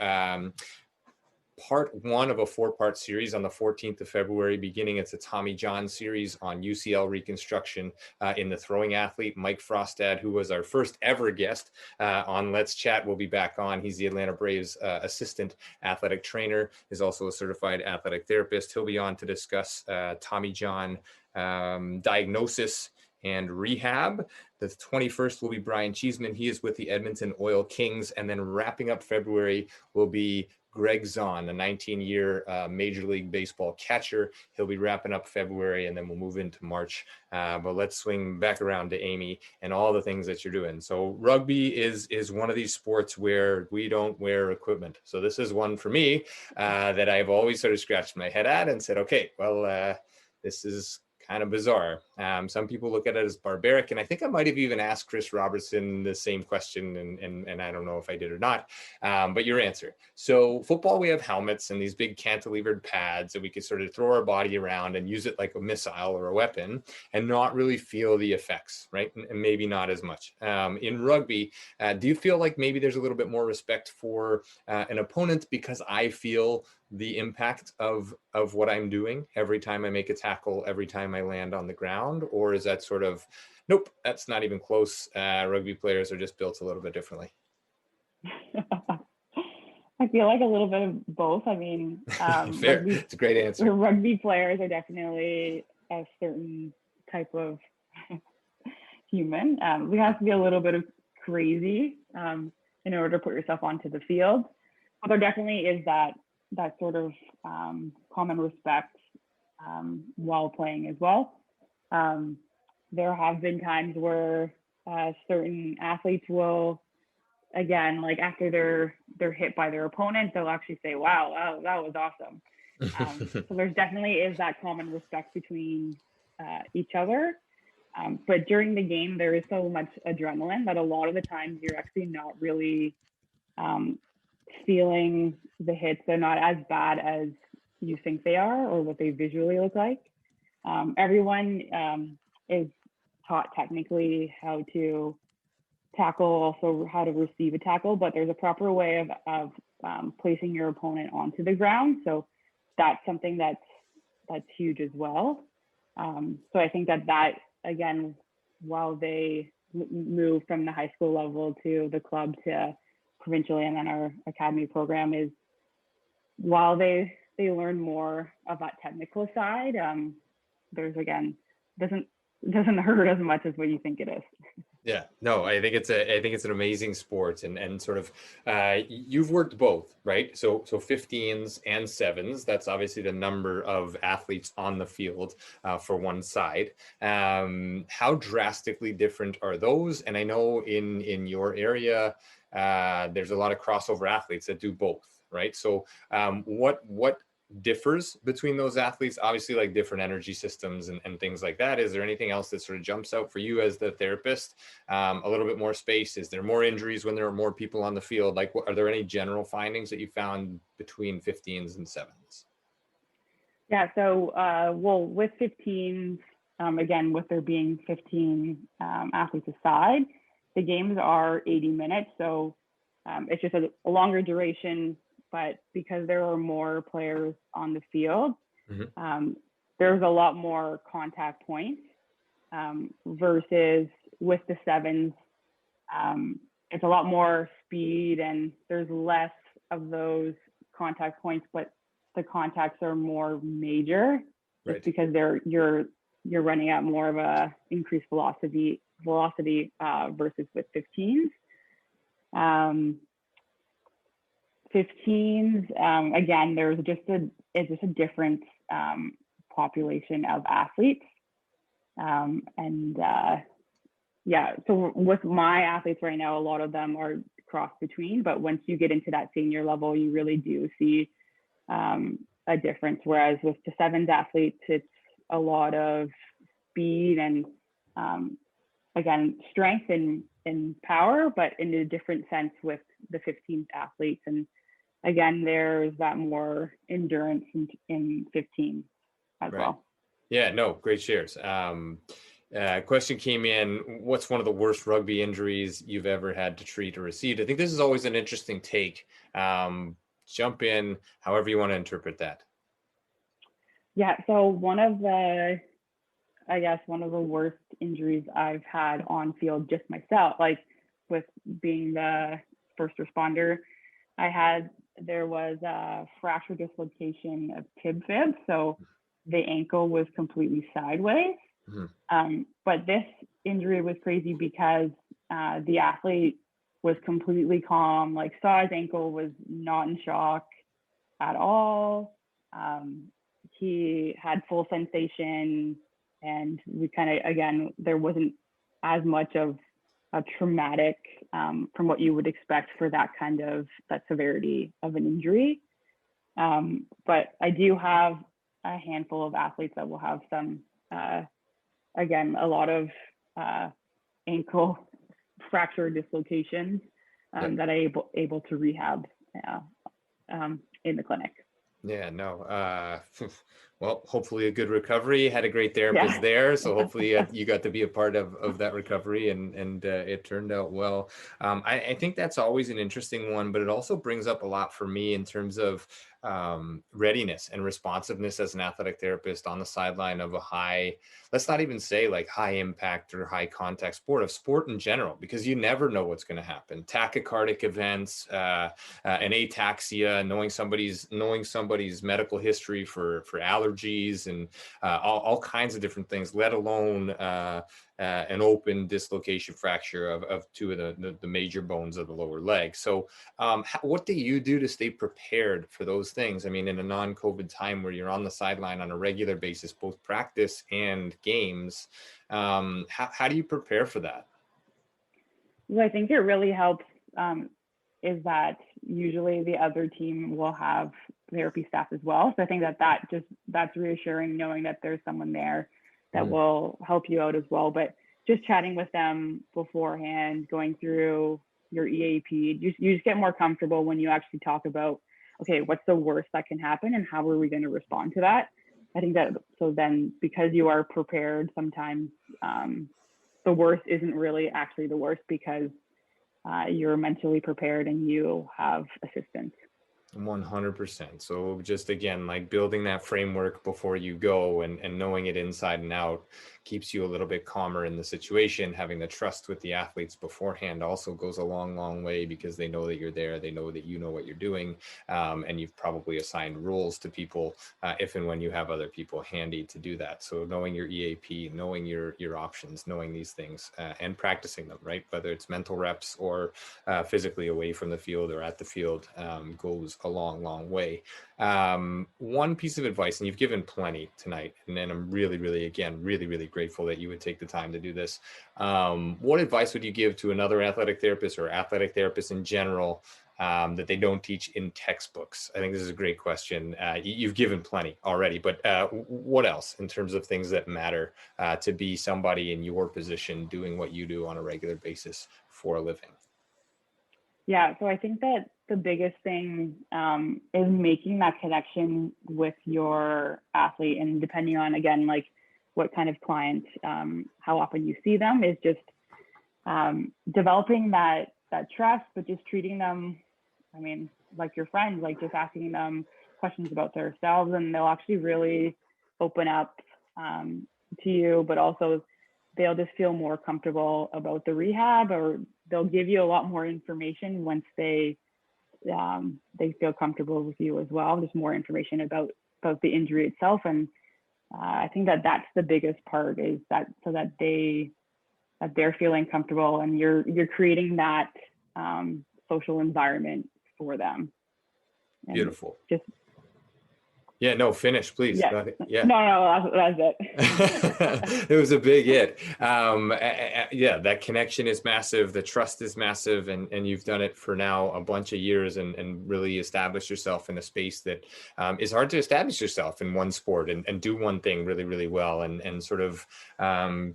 part 1 of a 4-part series on the 14th of February, beginning. It's a Tommy John series on UCL reconstruction in the throwing athlete. Mike Frostad, who was our first ever guest on Let's Chat, will be back on. He's the Atlanta Braves assistant athletic trainer, is also a certified athletic therapist. He'll be on to discuss Tommy John diagnosis and rehab. The 21st will be Brian Cheeseman. He is with the Edmonton Oil Kings. And then wrapping up February will be Greg Zahn, a 19-year Major League Baseball catcher. He'll be wrapping up February, and then we'll move into March. But let's swing back around to Amy and all the things that you're doing. So rugby is one of these sports where we don't wear equipment. So this is one for me that I've always sort of scratched my head at and said, okay, well, this is kind of bizarre. Some people look at it as barbaric, and I think I might have even asked Chris Robertson the same question, and I don't know if I did or not, but your answer. So football, we have helmets and these big cantilevered pads that we could sort of throw our body around and use it like a missile or a weapon and not really feel the effects, right? And maybe not as much. In rugby, do you feel like maybe there's a little bit more respect for an opponent because I feel the impact of what I'm doing every time I make a tackle, every time I land on the ground? Or is that sort of, nope, that's not even close. Rugby players are just built a little bit differently. I feel like a little bit of both. I mean, fair. It's a great answer. Rugby players are definitely a certain type of human. We have to be a little bit of crazy in order to put yourself onto the field. But there definitely is that sort of common respect while playing as well. There have been times where certain athletes will, again, like after they're hit by their opponent, they'll actually say, wow, that was awesome. So there's definitely is that common respect between each other. But during the game, there is so much adrenaline that a lot of the times you're actually not really feeling the hits. They're not as bad as you think they are or what they visually look like. Everyone is taught technically how to tackle, also how to receive a tackle, but there's a proper way of placing your opponent onto the ground. So that's something that's huge as well. So I think that again, while they move from the high school level to the club to provincially and then our academy program, is while they learn more of that technical side, there's, again, doesn't hurt as much as what you think it is. Yeah, no, I think it's an amazing sport, and sort of you've worked both, right? So 15s and 7s. That's obviously the number of athletes on the field for one side. How drastically different are those? And I know in your area, there's a lot of crossover athletes that do both, right? So what differs between those athletes? Obviously, like different energy systems and things like that. Is there anything else that sort of jumps out for you as the therapist? A little bit more space? Is there more injuries when there are more people on the field? Like, are there any general findings that you found between 15s and 7s? Yeah, so well, with 15s, again, with there being 15 athletes aside, the games are 80 minutes. So it's just a longer duration, but because there are more players on the field, there's a lot more contact points. versus with the sevens, it's a lot more speed and there's less of those contact points, but the contacts are more major, just because you're running at more of a increased velocity versus with 15s. 15s, again, there's just a different population of athletes. So with my athletes right now, a lot of them are cross between, but once you get into that senior level, you really do see a difference. Whereas with the sevens athletes, it's a lot of speed and again, strength and power, but in a different sense with the 15th athletes. And again, there's that more endurance in 15 as well. Yeah, no, great shares. Question came in, what's one of the worst rugby injuries you've ever had to treat or received? I think this is always an interesting take. Jump in however you want to interpret that. Yeah, so one of the worst injuries I've had on field, just myself, like with being the first responder, there was a fracture dislocation of tib fib. So the ankle was completely sideways. Mm-hmm. But this injury was crazy because the athlete was completely calm, like saw his ankle, was not in shock at all. He had full sensation, and we kind of, again, there wasn't as much of a traumatic from what you would expect for that severity of an injury. But I do have a handful of athletes that will have some, again, a lot of ankle fracture dislocations that I'm able to rehab in the clinic. Yeah, no. Well, hopefully a good recovery. Had a great therapist there, so hopefully you got to be a part of that recovery, and it turned out well. I think that's always an interesting one, but it also brings up a lot for me in terms of readiness and responsiveness as an athletic therapist on the sideline of a high, let's not even say like high impact or high contact sport, of sport in general, because you never know what's going to happen. Tachycardic events, an ataxia, knowing somebody's medical history for allergies and all kinds of different things, let alone an open dislocation fracture of two of the major bones of the lower leg. So what do you do to stay prepared for those things? I mean, in a non-COVID time where you're on the sideline on a regular basis, both practice and games, how do you prepare for that? Well, I think it really helps is that usually the other team will have therapy staff as well. So I think that's reassuring, knowing that there's someone there that will help you out as well. But just chatting with them beforehand, going through your EAP, you just get more comfortable when you actually talk about, okay, what's the worst that can happen and how are we going to respond to that? I think that, so then because you are prepared, sometimes the worst isn't really actually the worst because you're mentally prepared and you have assistance. 100%. So just again, like building that framework before you go and knowing it inside and out keeps you a little bit calmer in the situation. Having the trust with the athletes beforehand also goes a long way because they know that you're there. They know that you know what you're doing. And you've probably assigned rules to people if and when you have other people handy to do that. So knowing your EAP, knowing your options, knowing these things and practicing them, right? Whether it's mental reps or physically away from the field or at the field goes a long way. One piece of advice, and you've given plenty tonight, and then I'm really grateful that you would take the time to do this. What advice would you give to another athletic therapist or athletic therapists in general that they don't teach in textbooks? I think this is a great question. You've given plenty already, but what else in terms of things that matter to be somebody in your position doing what you do on a regular basis for a living? Yeah, so I think that the biggest thing is making that connection with your athlete, and depending on, again, like what kind of client, how often you see them, is just developing that trust, but just treating them, I mean, like your friends, like just asking them questions about themselves, and they'll actually really open up to you, but also they'll just feel more comfortable about the rehab, or they'll give you a lot more information once they feel comfortable with you as well. Just more information about the injury itself. And I think that's the biggest part, is that so that they're feeling comfortable, and you're creating that social environment for them. And beautiful. Just yeah, no, finish, please. yeah. Yeah. No, that's it. It was a big hit. Yeah, that connection is massive. The trust is massive. And you've done it for now a bunch of years and really established yourself in a space that is hard to establish yourself in one sport and do one thing really, really well, and sort of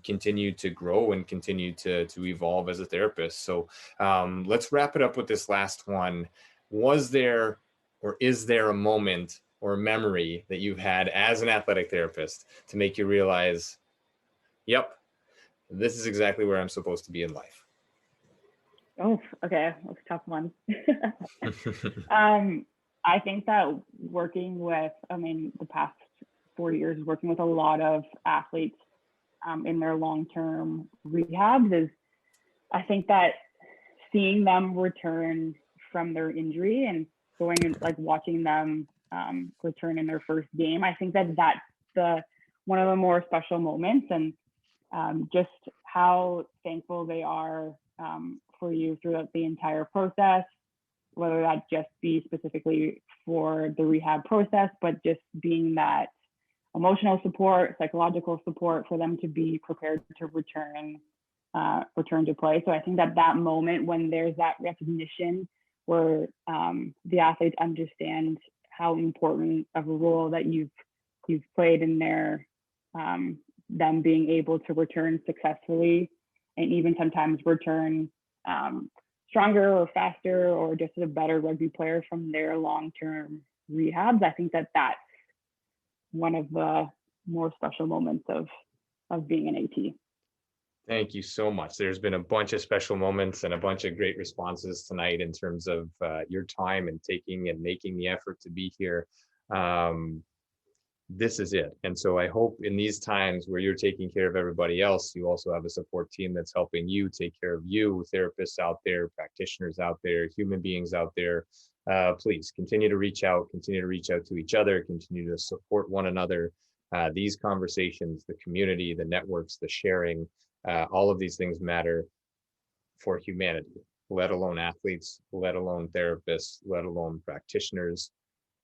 continue to grow and continue to evolve as a therapist. So let's wrap it up with this last one. Was there, or is there, a moment or a memory that you've had as an athletic therapist to make you realize, yep, this is exactly where I'm supposed to be in life? Oh, okay. That's a tough one. I think that working with, the past 4 years, working with a lot of athletes in their long-term rehabs, is I think that seeing them return from their injury and going and watching them return in their first game, I think that's one of the more special moments, and just how thankful they are for you throughout the entire process, whether that just be specifically for the rehab process, but just being that emotional support, psychological support for them to be prepared to return to play. So I think that moment when there's that recognition where the athletes understand how important of a role that you've played in their them being able to return successfully, and even sometimes return stronger or faster or just a better rugby player from their long-term rehabs. I think that's one of the more special moments of being an AT. Thank you so much. There's been a bunch of special moments and a bunch of great responses tonight in terms of your time and taking and making the effort to be here. This is it. And so I hope in these times where you're taking care of everybody else, you also have a support team that's helping you take care of you, therapists out there, practitioners out there, human beings out there. Please continue to reach out to each other, continue to support one another. These conversations, the community, the networks, the sharing, all of these things matter for humanity, let alone athletes, let alone therapists, let alone practitioners.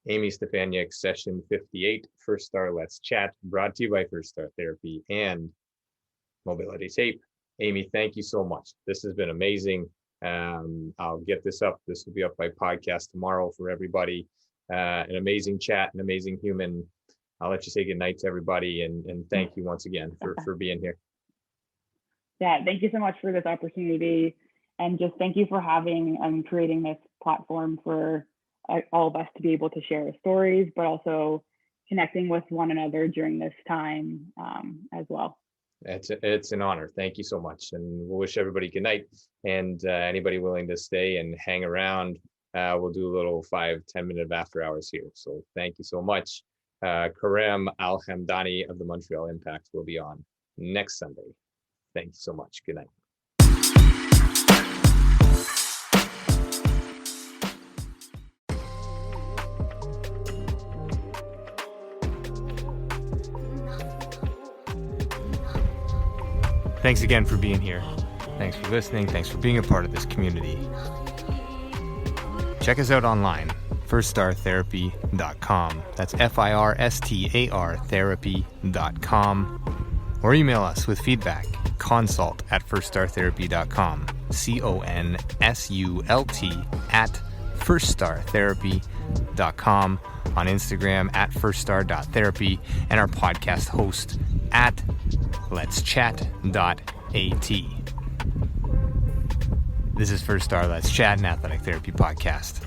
Amy Stefaniuk, session 58, First Star Let's Chat, brought to you by First Star Therapy and Mobility Tape. Amy, thank you so much. This has been amazing. I'll get this up. This will be up by podcast tomorrow for everybody. An amazing chat, an amazing human. I'll let you say good night to everybody, and thank you once again for being here. Yeah, thank you so much for this opportunity, and just thank you for having and creating this platform for all of us to be able to share stories, but also connecting with one another during this time as well. It's an honor. Thank you so much, and we'll wish everybody good night. And anybody willing to stay and hang around, we'll do a little 5-10 minute after hours here. So thank you so much. Karem Al-Hamdani of the Montreal Impact will be on next Sunday. Thank you so much. Good night. Thanks again for being here. Thanks for listening. Thanks for being a part of this community. Check us out online, firststartherapy.com. That's FIRSTAR therapy.com. Or email us with feedback, consult@firststartherapy.com, CONSULT@firststartherapy.com, on Instagram @firststar.therapy, and our podcast host @letschat.at. This is First Star Let's Chat, an athletic therapy podcast.